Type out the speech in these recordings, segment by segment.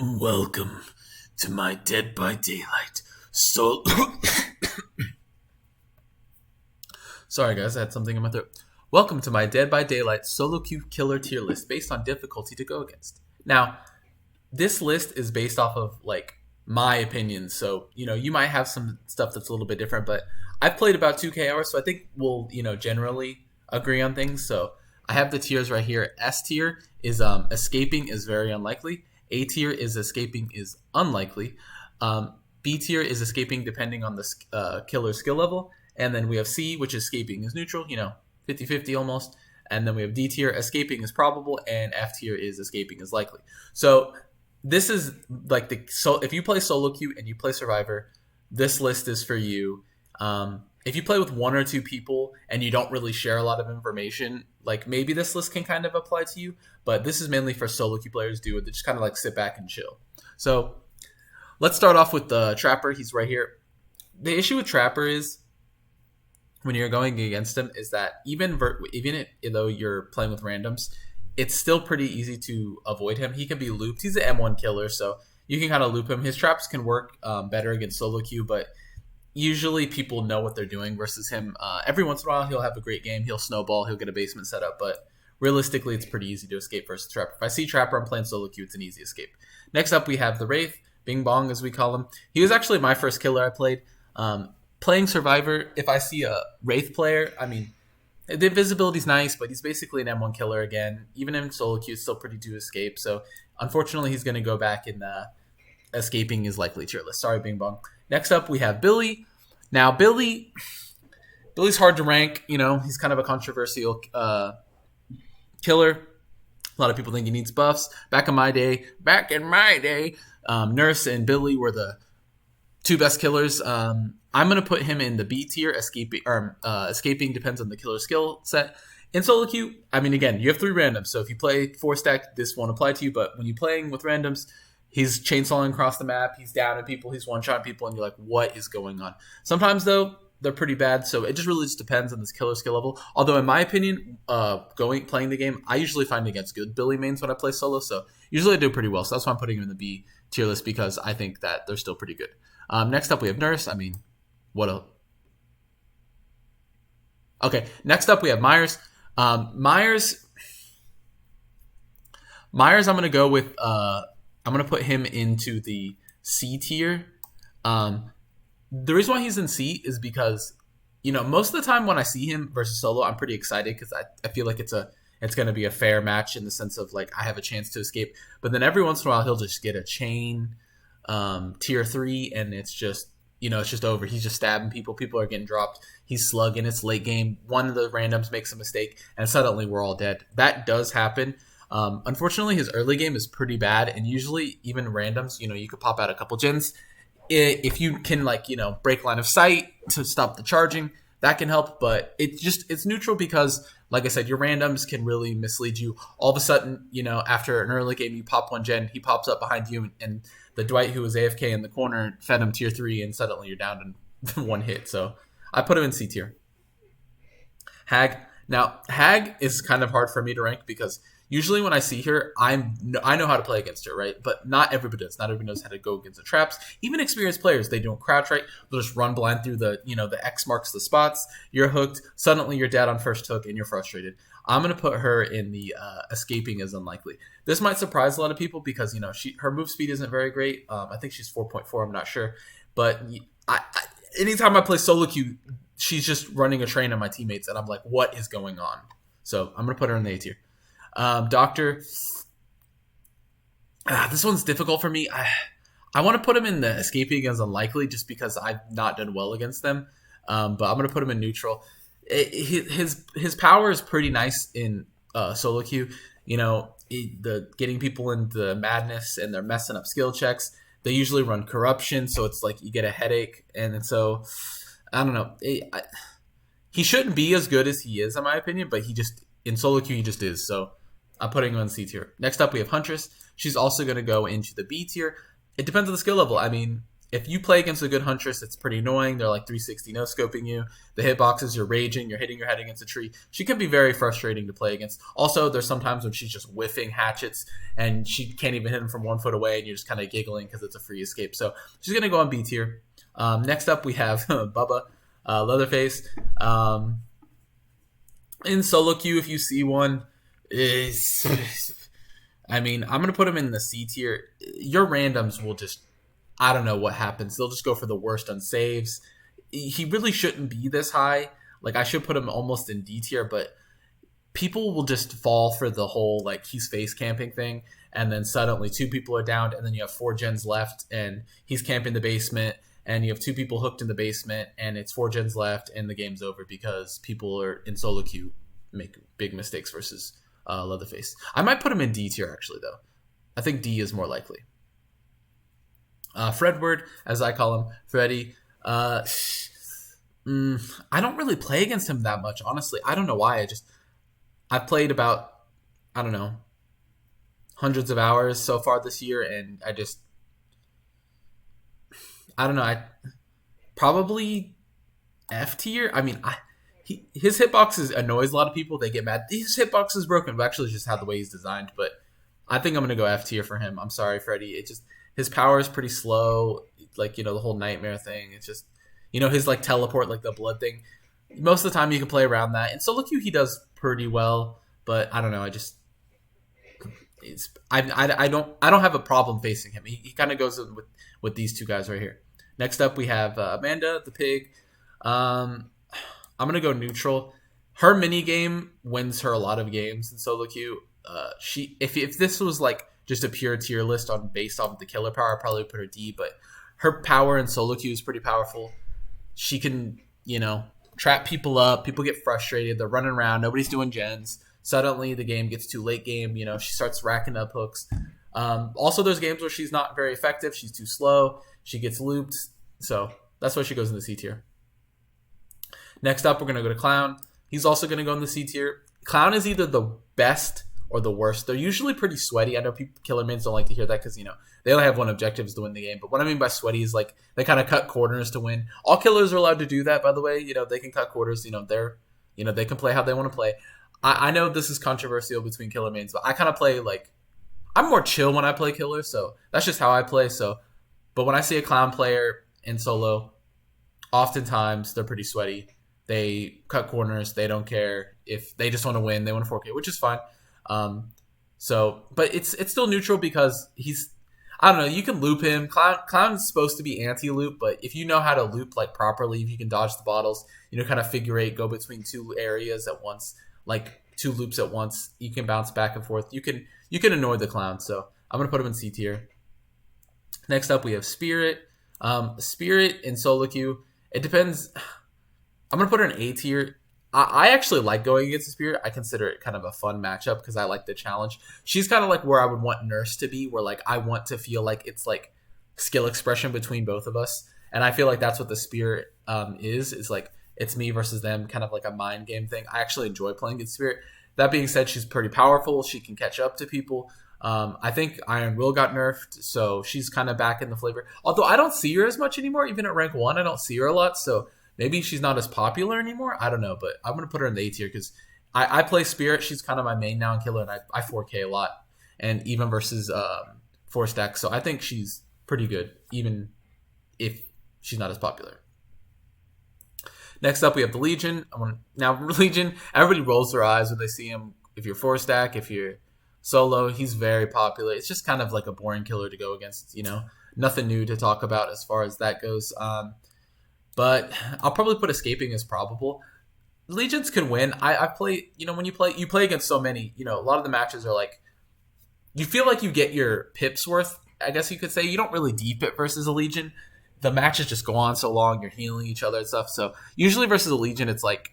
Welcome to my Dead by Daylight Sorry guys, I had something in my throat. Welcome to my Dead by Daylight solo queue killer tier list based on difficulty to go against. Now, this list is based off of my opinion, so you might have some stuff that's a little bit different, but I've played about 2k hours, so I think we'll generally agree on things. So I have the tiers right here. S tier is escaping is very unlikely. A tier is escaping is unlikely. B tier is escaping depending on the killer skill level. And then we have C, which is escaping is neutral, 50-50 almost. And then we have D tier, escaping is probable, and F tier is escaping is likely. So this is if you play solo queue and you play survivor, this list is for you. If you play with one or two people and you don't really share a lot of information, maybe this list can kind of apply to you, but this is mainly for solo queue players that just kind of sit back and chill. So let's start off with the Trapper. He's right here. The issue with Trapper is when you're going against him is that even though you're playing with randoms, it's still pretty easy to avoid him. He can be looped. He's an M1 killer, so you can kind of loop him. His traps can work better against solo queue, but usually people know what they're doing versus him. Every once in a while, he'll have a great game. He'll snowball. He'll get a basement set up, but realistically, it's pretty easy to escape versus Trapper. If I see Trapper, I'm playing solo queue. It's an easy escape. Next up, we have the Wraith, Bing Bong, as we call him. He was actually my first killer I played. Playing Survivor, if I see a Wraith player, the invisibility's nice, but he's basically an M1 killer again. Even in solo queue, it's still pretty to escape. So unfortunately, he's going to go back in escaping is likely tier list. Sorry, Bing Bong. Next up, we have Billy. Now, Billy's hard to rank. He's kind of a controversial killer. A lot of people think he needs buffs. Back in my day, Nurse and Billy were the two best killers. I'm going to put him in the B tier. Escaping depends on the killer skill set. In solo queue, again, you have 3 randoms. So if you play 4-stack, this won't apply to you. But when you're playing with randoms, he's chainsawing across the map. He's down at people. He's one-shot people. And you're like, what is going on? Sometimes, though, they're pretty bad. So it just really depends on this killer skill level. Although, in my opinion, playing the game, I usually find against good Billy mains when I play solo. So usually I do pretty well. So that's why I'm putting him in the B tier list, because I think that they're still pretty good. Next up, we have Nurse. What else? Okay, next up, we have Myers. Myers, I'm going to go with... I'm going to put him into the C tier. The reason why he's in C is because, most of the time when I see him versus solo, I'm pretty excited because I feel like it's going to be a fair match in the sense of I have a chance to escape. But then every once in a while, he'll just get a chain tier 3, and it's just, it's just over. He's just stabbing people. People are getting dropped. He's slugging. It's late game. One of the randoms makes a mistake, and suddenly we're all dead. That does happen. Unfortunately, his early game is pretty bad, and usually even randoms, you could pop out a couple gens. If you can, break line of sight to stop the charging, that can help, but it's neutral because, like I said, your randoms can really mislead you. All of a sudden, after an early game, you pop one gen, he pops up behind you, and the Dwight who was AFK in the corner fed him tier 3, and suddenly you're down in one hit. So I put him in C tier. Hag. Now, Hag is kind of hard for me to rank because usually when I see her, I know how to play against her, right? But not everybody does. Not everybody knows how to go against the traps. Even experienced players, they don't crouch right. They'll just run blind through the X marks the spots. You're hooked. Suddenly you're dead on first hook and you're frustrated. I'm going to put her in the escaping is unlikely. This might surprise a lot of people because, her move speed isn't very great. I think she's 4.4. I'm not sure. But anytime I play solo queue, she's just running a train on my teammates. And I'm like, what is going on? So I'm going to put her in the A tier. Doctor. This one's difficult for me. I want to put him in the escaping as unlikely just because I've not done well against them. But I'm going to put him in neutral. His power is pretty nice in solo queue. The getting people into madness and they're messing up skill checks. They usually run corruption, so it's like you get a headache. And so I don't know. He shouldn't be as good as he is, in my opinion, but in solo queue he just is. So I'm putting him in C tier. Next up, we have Huntress. She's also going to go into the B tier. It depends on the skill level. if you play against a good Huntress, it's pretty annoying. They're like 360 no scoping you. The hitboxes, you're raging, you're hitting your head against a tree. She can be very frustrating to play against. Also, there's sometimes when she's just whiffing hatchets and she can't even hit them from 1 foot away, and you're just kind of giggling because it's a free escape. So she's gonna go on B tier. Next up, we have Bubba, Leatherface. In solo queue, if you see one, I'm gonna put him in the C tier. Your randoms will just, I don't know what happens. They'll just go for the worst on saves. He really shouldn't be this high. Like, I should put him almost in D tier, but people will just fall for the whole, like, he's face camping thing, and then suddenly 2 people are down, and then you have 4 gens left, and he's camping the basement, and you have 2 people hooked in the basement, and it's 4 gens left, and the game's over because people are in solo queue make big mistakes versus Leatherface. I might put him in D tier, actually, though. I think D is more likely. Fredward, as I call him, Freddy. I don't really play against him that much, honestly. I don't know why. I've played about, I don't know, hundreds of hours so far this year, and I don't know. Probably F tier. His hitbox annoys a lot of people. They get mad. His hitbox is broken, but actually it's just how the way he's designed. But I think I'm gonna go F tier for him. I'm sorry, Freddy. His power is pretty slow. Like, the whole nightmare thing. It's just, his like teleport, like the blood thing. Most of the time you can play around that. And solo queue he does pretty well, but I don't know. I don't have a problem facing him. He kind of goes in with these 2 guys right here. Next up we have Amanda the pig. I'm gonna go neutral. Her mini game wins her a lot of games in solo queue. If this was like just a pure tier list based off of the killer power, I'd probably put her D, but her power in solo queue is pretty powerful. She can, trap people up. People get frustrated. They're running around. Nobody's doing gens. Suddenly the game gets too late game. She starts racking up hooks. Also, there's games where she's not very effective. She's too slow. She gets looped. So that's why she goes in the C tier. Next up, we're going to go to Clown. He's also going to go in the C tier. Clown is either the best or the worst. They're usually pretty sweaty. I know killer mains don't like to hear that because, they only have one objective is to win the game. But what I mean by sweaty is like they kind of cut corners to win. All killers are allowed to do that, by the way. They can cut corners. They can play how they want to play. I know this is controversial between killer mains, but I kind of play like, I'm more chill when I play killer, so that's just how I play. But when I see a Clown player in solo, oftentimes they're pretty sweaty. They cut corners. They don't care if they just want to win. They want to 4K, which is fine. But it's still neutral because I don't know. You can loop him. Clown's supposed to be anti-loop, but if you know how to loop like properly, if you can dodge the bottles, kind of figure 8, go between 2 areas at once, like 2 loops at once. You can bounce back and forth. You can annoy the Clown. So I'm gonna put him in C tier. Next up, we have Spirit. Spirit in solo queue. It depends. I'm gonna put her in A tier. I actually like going against the Spirit. I consider it kind of a fun matchup because I like the challenge. She's kind of like where I would want Nurse to be, where like I want to feel like it's like skill expression between both of us. And I feel like that's what the Spirit is like it's me versus them, kind of like a mind game thing. I actually enjoy playing against Spirit. That being said, she's pretty powerful. She can catch up to people. I think Iron Will got nerfed, so she's kind of back in the flavor. Although I don't see her as much anymore, even at rank 1, I don't see her a lot, so maybe she's not as popular anymore. I don't know, but I'm going to put her in the A tier because I play Spirit. She's kind of my main now in killer, and I 4K a lot, and even versus 4 stack. So I think she's pretty good, even if she's not as popular. Next up, we have the Legion. Now, Legion, everybody rolls their eyes when they see him. If you're 4 stack, if you're solo, he's very popular. It's just kind of like a boring killer to go against, Nothing new to talk about as far as that goes. But I'll probably put escaping as probable. Legions can win. I play, when you play against so many, a lot of the matches are like, you feel like you get your pips worth, I guess you could say. You don't really deep it versus a Legion. The matches just go on so long, you're healing each other and stuff. So usually versus a Legion, it's like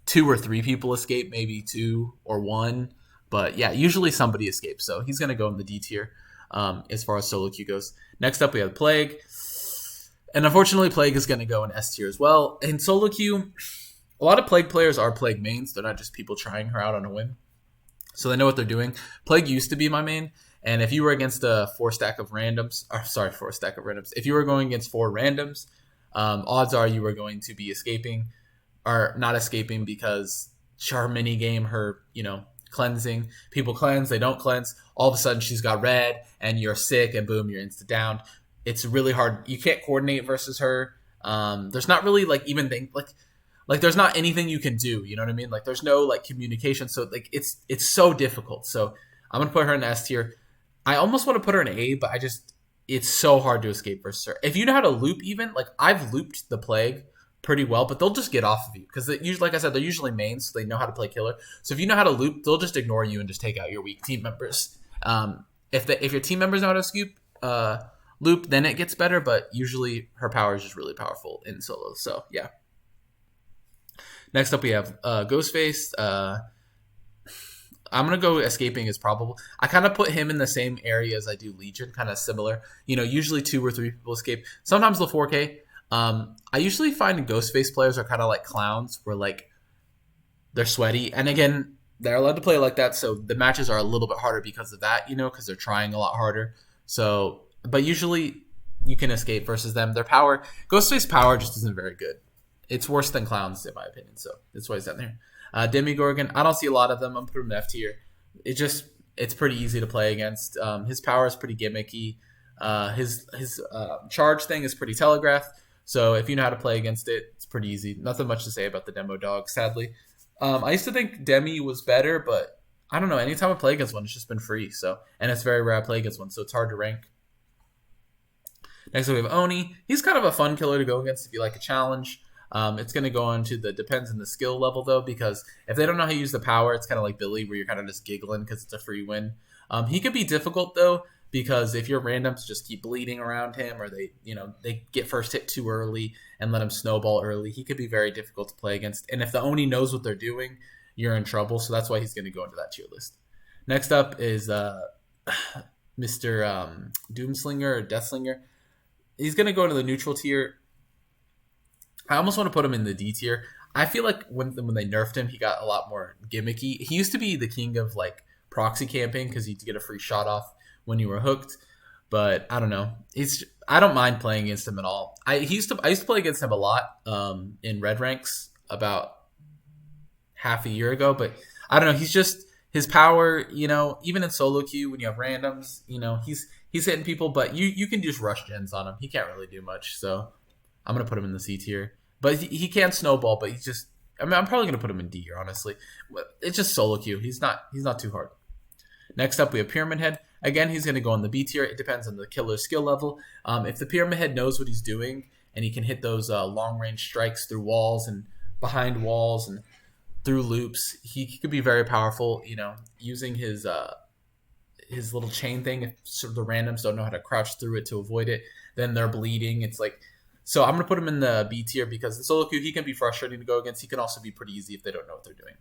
2 or 3 people escape, maybe 2 or 1. But yeah, usually somebody escapes. So he's going to go in the D tier as far as solo queue goes. Next up, we have Plague. And unfortunately, Plague is going to go in S tier as well. In solo queue, a lot of Plague players are Plague mains. They're not just people trying her out on a whim. so they know what they're doing. Plague used to be my main, and if you were against a 4-stack of randoms, or sorry, 4-stack of randoms, if you were going against 4 randoms, odds are you were going to be escaping, or not escaping, because her mini game, her cleansing, people cleanse, they don't cleanse, all of a sudden she's got red, and you're sick, and boom, you're insta down. It's really hard. You can't coordinate versus her. There's not really like there's not anything you can do. You know what I mean? Like there's no like communication. So like it's so difficult. So I'm gonna put her in S tier. I almost want to put her in A, but it's so hard to escape versus her. If you know how to loop, even like I've looped the Plague pretty well, but they'll just get off of you because usually, like I said, they're usually mains, so they know how to play killer. So if you know how to loop, they'll just ignore you and just take out your weak team members. If your team members know how to loop, then it gets better. But usually her power is just really powerful in solo. So yeah. Next up we have Ghostface. I'm gonna go escaping is probable. I kind of put him in the same area as I do Legion, kind of similar. Usually 2 or 3 people escape. Sometimes the 4K. I usually find Ghostface players are kind of like clowns, where like they're sweaty, and again they're allowed to play like that, so the matches are a little bit harder because of that, because they're trying a lot harder. So, but usually you can escape versus them. Their power, Ghostface power, just isn't very good. It's worse than clowns in my opinion, so that's why he's down there. Demogorgon, I don't see a lot of them. I'm putting him in F tier. It's pretty easy to play against. His power is pretty gimmicky. His charge thing is pretty telegraphed. So if you know how to play against it, it's pretty easy. Nothing much to say about the demo dog, sadly. I used to think Demi was better, but I don't know. Anytime I play against one, it's just been free. And it's very rare I play against one, so it's hard to rank. Next up, we have Oni. He's kind of a fun killer to go against if you like a challenge. It's going to go on to depends on the skill level, though, because if they don't know how to use the power, it's kind of like Billy, where you're kind of just giggling because it's a free win. He could be difficult, though, because if your randoms just keep bleeding around him, or they get first hit too early and let him snowball early, he could be very difficult to play against. And if the Oni knows what they're doing, you're in trouble. So that's why he's going to go into that tier list. Next up is Mr. Doomslinger or Deathslinger. He's going to go into the neutral tier. I almost want to put him in the D tier. I feel like when they nerfed him, he got a lot more gimmicky. He used to be the king of like proxy camping because you'd get a free shot off when you were hooked. But I don't know. I don't mind playing against him at all. I used to play against him a lot in red ranks about half a year ago. But I don't know. He's just his power. Even in solo queue when you have randoms, he's hitting people. But you can just rush gens on him. He can't really do much. So I'm gonna put him in the C tier. But he can snowball. But I'm probably gonna put him in D here. Honestly, it's just solo queue. He's not too hard. Next up, we have Pyramid Head. Again, he's going to go on the B tier. It depends on the killer's skill level. If the Pyramid Head knows what he's doing and he can hit those long-range strikes through walls and behind walls and through loops, he could be very powerful, using his little chain thing. If sort of the randoms don't know how to crouch through it to avoid it, then they're bleeding. It's like, so I'm going to put him in the B tier because the solo queue, he can be frustrating to go against. He can also be pretty easy if they don't know what they're doing.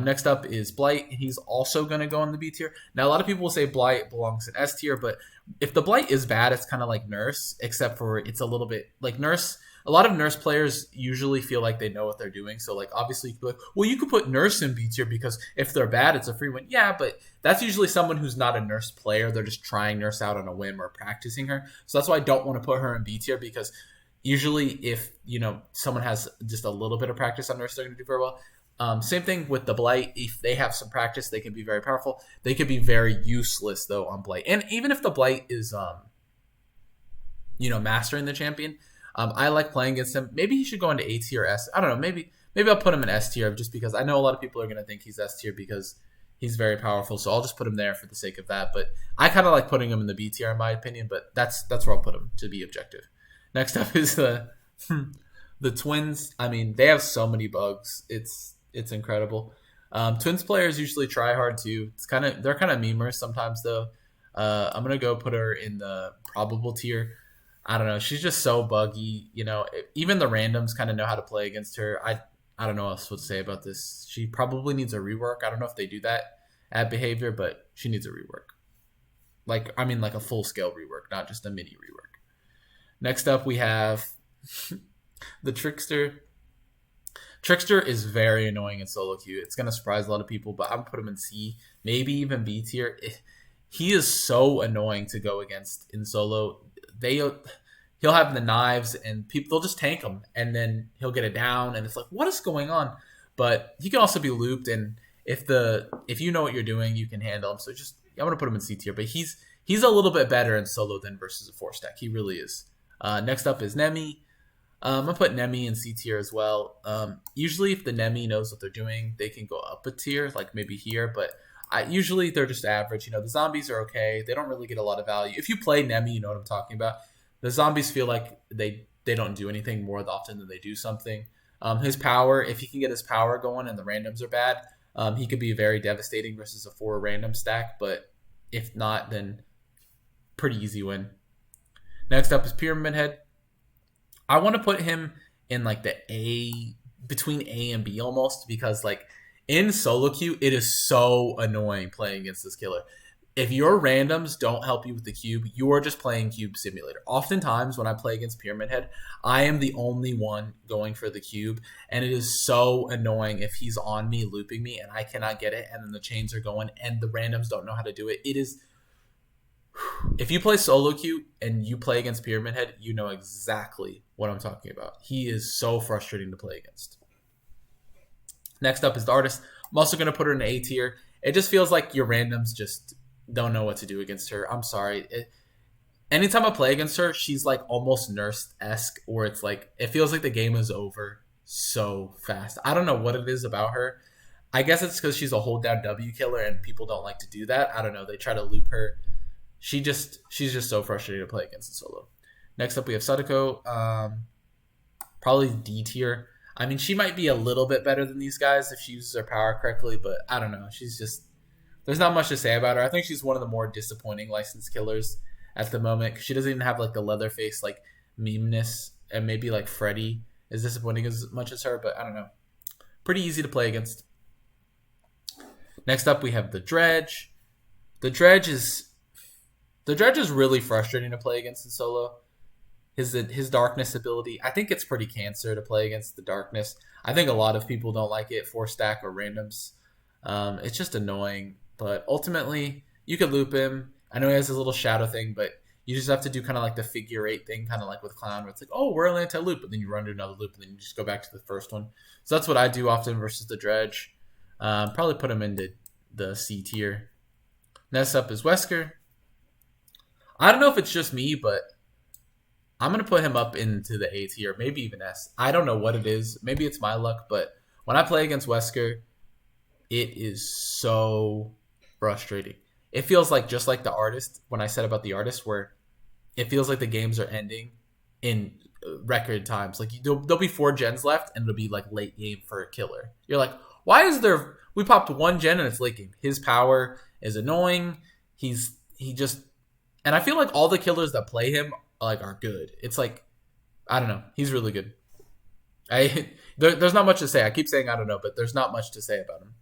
Next up is Blight, and he's also going to go in the B tier. Now, a lot of people will say Blight belongs in S tier, but if the Blight is bad, it's kind of like Nurse, except for it's a little bit like Nurse. A lot of Nurse players usually feel like they know what they're doing. So, like, obviously, you could be like, well, you could put Nurse in B tier because if they're bad, it's a free win. Yeah, but that's usually someone who's not a Nurse player. They're just trying Nurse out on a whim or practicing her. So that's why I don't want to put her in B tier, because usually if, someone has just a little bit of practice on Nurse, they're going to do very well. Same thing with the Blight. If they have some practice, they can be very powerful. They could be very useless, though, on Blight. And even if the Blight is, mastering the champion, I like playing against him. Maybe he should go into A tier or S. I don't know. Maybe I'll put him in S tier just because I know a lot of people are going to think he's S tier because he's very powerful. So I'll just put him there for the sake of that. But I kind of like putting him in the B tier, in my opinion. But that's where I'll put him, to be objective. Next up is the Twins. I mean, they have so many bugs. It's incredible. Twins players usually try hard too. They're kind of memers sometimes though. I'm gonna go put her in the probable tier. I don't know. She's just so buggy. Even the randoms kind of know how to play against her. I don't know what else to say about this. She probably needs a rework. I don't know if they do that at Behavior, but she needs a rework. Like a full scale rework, not just a mini rework. Next up, we have the Trickster. Trickster is very annoying in solo queue. It's gonna surprise a lot of people, but I'm gonna put him in C, maybe even B tier. He is so annoying to go against in solo. He'll have the knives and people they'll just tank him, and then he'll get it down, and it's like, what is going on? But he can also be looped, and if you know what you're doing, you can handle him. So just I'm gonna put him in C tier, but he's a little bit better in solo than versus a 4-stack. He really is. Next up is Nemi. I'm gonna put Nemi in C tier as well. Usually, if the Nemi knows what they're doing, they can go up a tier, like maybe here. But usually they're just average. The zombies are okay. They don't really get a lot of value. If you play Nemi, you know what I'm talking about. The zombies feel like they don't do anything more often than they do something. His power, if he can get his power going and the randoms are bad, he could be very devastating versus a 4 random stack. But if not, then pretty easy win. Next up is Pyramid Head. I want to put him in like the A, between A and B almost, because like in solo queue, it is so annoying playing against this killer. If your randoms don't help you with the cube, you are just playing Cube Simulator. Oftentimes when I play against Pyramid Head, I am the only one going for the cube, and it is so annoying if he's on me, looping me, and I cannot get it, and then the chains are going, and the randoms don't know how to do it. It is... If you play solo queue and you play against Pyramid Head, you know exactly what I'm talking about. He is so frustrating to play against. Next up is the Artist. I'm also going to put her in A tier. It just feels like your randoms just don't know what to do against her. I'm sorry. Anytime I play against her, she's like almost Nurse-esque, or it's like it feels like the game is over so fast. I don't know what it is about her. I guess it's because she's a hold down W killer and people don't like to do that. I don't know. They try to loop her. She's just so frustrating to play against in solo. Next up, we have Sadako. Probably D tier. I mean, she might be a little bit better than these guys if she uses her power correctly, but I don't know. There's not much to say about her. I think she's one of the more disappointing licensed killers at the moment. She doesn't even have like the leather face, like memeness, and maybe like Freddy is disappointing as much as her, but I don't know. Pretty easy to play against. Next up, we have the Dredge. The Dredge is really frustrating to play against in solo. His darkness ability, I think it's pretty cancer to play against the darkness. I think a lot of people don't like it, 4-stack or randoms. It's just annoying, but ultimately you could loop him. I know he has his little shadow thing, but you just have to do kind of like the figure 8 thing, kind of like with Clown, where it's like, oh, we're only anti-loop, but then you run to another loop, and then you just go back to the first one. So that's what I do often versus the Dredge. Probably put him into the C tier. Next up is Wesker. I don't know if it's just me, but I'm going to put him up into the A tier, maybe even S. I don't know what it is. Maybe it's my luck, but when I play against Wesker, it is so frustrating. It feels like just like the Artist, when I said about the Artist, where it feels like the games are ending in record times. Like there'll be 4 gens left, and it'll be like late game for a killer. You're like, why is there... We popped 1 gen and it's late game. His power is annoying. And I feel like all the killers that play him are good. It's like, I don't know. He's really good. There's not much to say. I keep saying I don't know, but there's not much to say about him.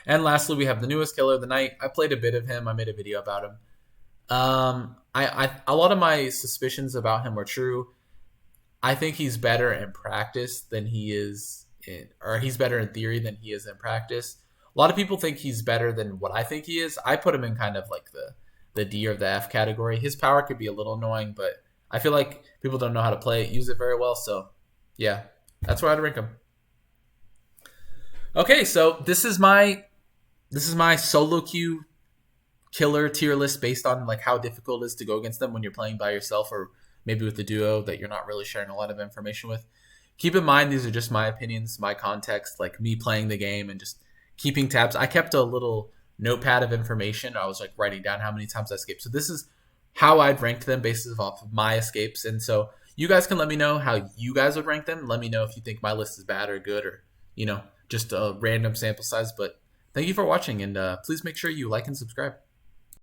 And lastly, we have the newest killer, the Knight. I played a bit of him. I made a video about him. A lot of my suspicions about him were true. I think he's better in practice than he is or he's better in theory than he is in practice. A lot of people think he's better than what I think he is. I put him in kind of like the D or the F category. His power could be a little annoying, but I feel like people don't know how to use it very well. So yeah, that's where I'd rank him. Okay, so this is my solo queue killer tier list based on like how difficult it is to go against them when you're playing by yourself, or maybe with the duo that you're not really sharing a lot of information with. Keep in mind, these are just my opinions, my context, like me playing the game and just keeping tabs. I kept a little notepad of information. I was like writing down how many times I escaped. So this is how I'd ranked them based off of my escapes. And so you guys can let me know how you guys would rank them. Let me know if you think my list is bad or good, or, just a random sample size. But thank you for watching, and please make sure you like and subscribe.